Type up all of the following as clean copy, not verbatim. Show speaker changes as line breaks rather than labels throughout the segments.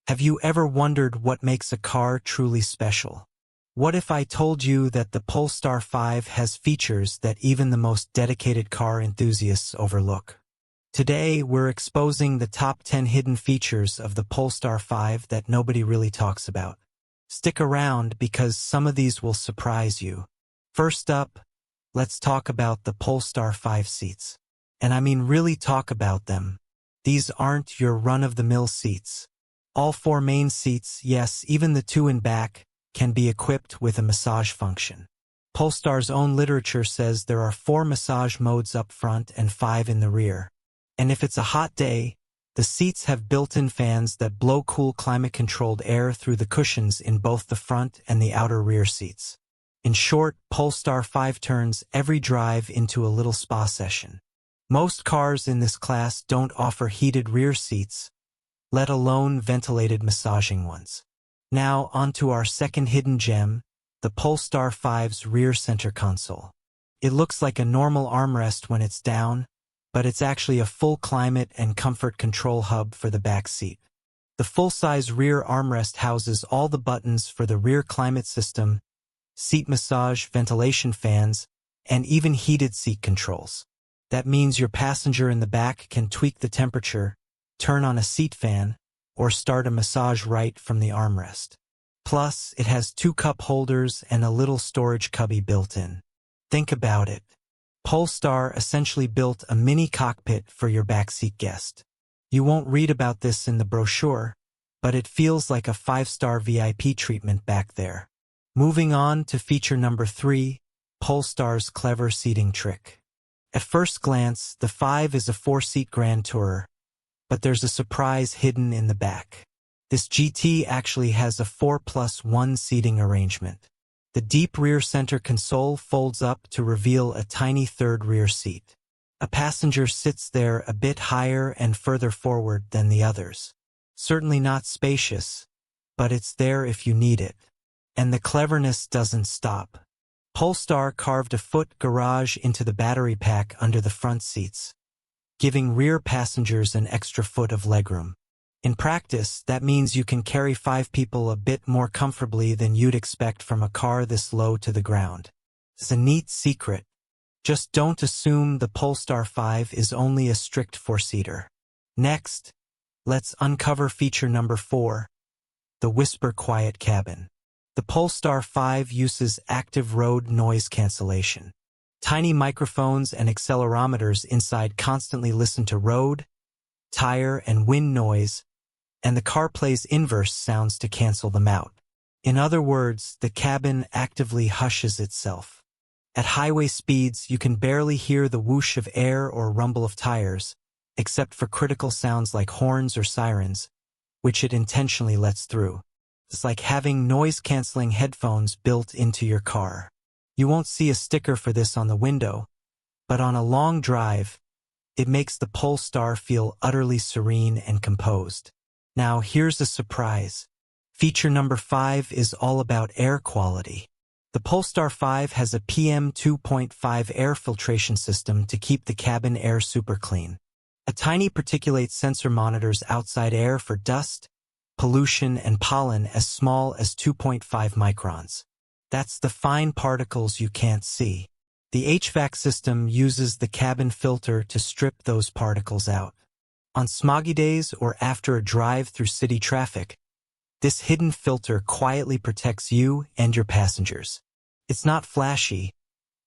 Have you ever wondered what makes a car truly special? What if I told you that the Polestar 5 has features that even the most dedicated car enthusiasts overlook? Today, we're exposing the top 10 hidden features of the Polestar 5 that nobody really talks about. Stick around because some of these will surprise you. First up, let's talk about the Polestar 5 seats. And I mean really talk about them. These aren't your run-of-the-mill seats. All 4 main seats, yes, even the 2 in back, can be equipped with a massage function. Polestar's own literature says there are 4 massage modes up front and 5 in the rear. And if it's a hot day, the seats have built-in fans that blow cool climate-controlled air through the cushions in both the front and the outer rear seats. In short, Polestar 5 turns every drive into a little spa session. Most cars in this class don't offer heated rear seats, let alone ventilated massaging ones. Now onto our second hidden gem, the Polestar 5's rear center console. It looks like a normal armrest when it's down, but it's actually a full climate and comfort control hub for the back seat. The full-size rear armrest houses all the buttons for the rear climate system, seat massage, ventilation fans, and even heated seat controls. That means your passenger in the back can tweak the temperature, turn on a seat fan, or start a massage right from the armrest. Plus, it has 2 cup holders and a little storage cubby built in. Think about it. Polestar essentially built a mini cockpit for your backseat guest. You won't read about this in the brochure, but it feels like a 5-star VIP treatment back there. Moving on to feature number 3, Polestar's clever seating trick. At first glance, the 5 is a 4-seat Grand Tourer, but there's a surprise hidden in the back. This GT actually has a 4+1 seating arrangement. The deep rear center console folds up to reveal a tiny third rear seat. A passenger sits there a bit higher and further forward than the others. Certainly not spacious, but it's there if you need it. And the cleverness doesn't stop. Polestar carved a foot garage into the battery pack under the front seats, giving rear passengers an extra foot of legroom. In practice, that means you can carry 5 people a bit more comfortably than you'd expect from a car this low to the ground. It's a neat secret. Just don't assume the Polestar 5 is only a strict 4-seater. Next, let's uncover feature number 4, the Whisper Quiet Cabin. The Polestar 5 uses active road noise cancellation. Tiny microphones and accelerometers inside constantly listen to road, tire, and wind noise, and the car plays inverse sounds to cancel them out. In other words, the cabin actively hushes itself. At highway speeds, you can barely hear the whoosh of air or rumble of tires, except for critical sounds like horns or sirens, which it intentionally lets through. It's like having noise-canceling headphones built into your car. You won't see a sticker for this on the window, but on a long drive, it makes the Polestar feel utterly serene and composed. Now here's a surprise. Feature number 5 is all about air quality. The Polestar 5 has a PM2.5 air filtration system to keep the cabin air super clean. A tiny particulate sensor monitors outside air for dust, pollution, and pollen as small as 2.5 microns. That's the fine particles you can't see. The HVAC system uses the cabin filter to strip those particles out. On smoggy days or after a drive through city traffic, this hidden filter quietly protects you and your passengers. It's not flashy,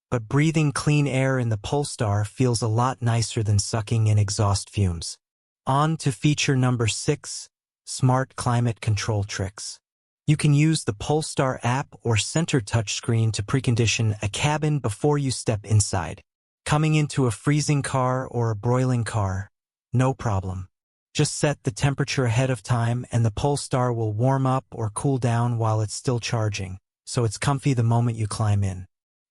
but breathing clean air in the Polestar feels a lot nicer than sucking in exhaust fumes. On to feature number 6, smart climate control tricks. You can use the Polestar app or center touchscreen to precondition a cabin before you step inside. Coming into a freezing car or a broiling car, no problem. Just set the temperature ahead of time and the Polestar will warm up or cool down while it's still charging, so it's comfy the moment you climb in.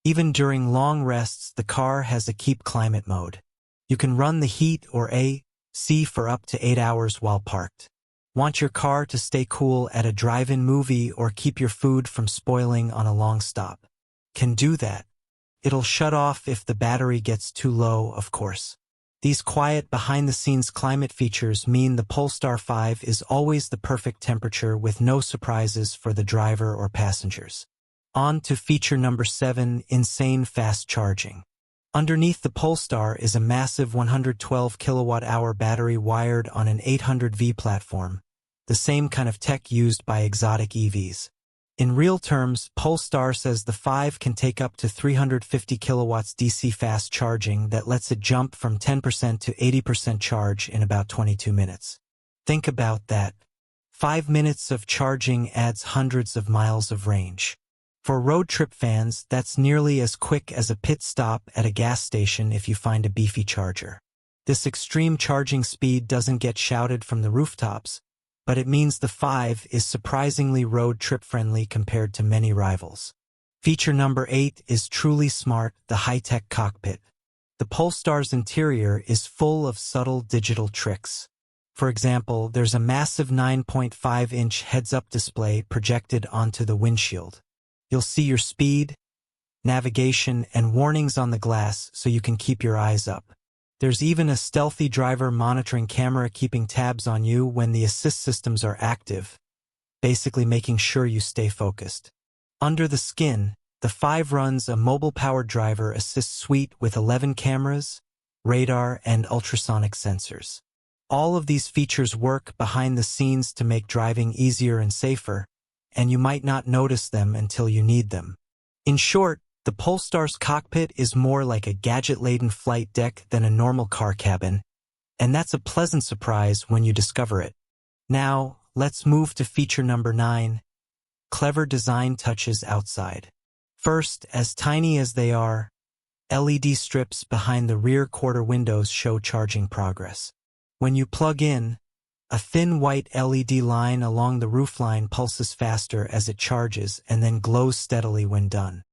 Even during long rests, the car has a keep climate mode. You can run the heat or AC for up to 8 hours while parked. Want your car to stay cool at a drive-in movie or keep your food from spoiling on a long stop? Can do that. It'll shut off if the battery gets too low, of course. These quiet, behind-the-scenes climate features mean the Polestar 5 is always the perfect temperature with no surprises for the driver or passengers. On to feature number 7, insane fast charging. Underneath the Polestar is a massive 112 kilowatt-hour battery wired on an 800V platform, the same kind of tech used by exotic EVs. In real terms, Polestar says the 5 can take up to 350 kilowatts DC fast charging that lets it jump from 10% to 80% charge in about 22 minutes. Think about that. 5 minutes of charging adds hundreds of miles of range. For road trip fans, that's nearly as quick as a pit stop at a gas station if you find a beefy charger. This extreme charging speed doesn't get shouted from the rooftops, but it means the 5 is surprisingly road trip friendly compared to many rivals. Feature number 8 is truly smart, the high-tech cockpit. The Polestar's interior is full of subtle digital tricks. For example, there's a massive 9.5-inch heads-up display projected onto the windshield. You'll see your speed, navigation, and warnings on the glass so you can keep your eyes up. There's even a stealthy driver monitoring camera keeping tabs on you when the assist systems are active, basically making sure you stay focused. Under the skin, the 5 runs a mobile-powered driver assist suite with 11 cameras, radar, and ultrasonic sensors. All of these features work behind the scenes to make driving easier and safer, and you might not notice them until you need them. In short, the Polestar's cockpit is more like a gadget-laden flight deck than a normal car cabin, and that's a pleasant surprise when you discover it. Now, let's move to feature number 9, clever design touches outside. First, as tiny as they are, LED strips behind the rear quarter windows show charging progress. When you plug in, a thin white LED line along the roofline pulses faster as it charges and then glows steadily when done.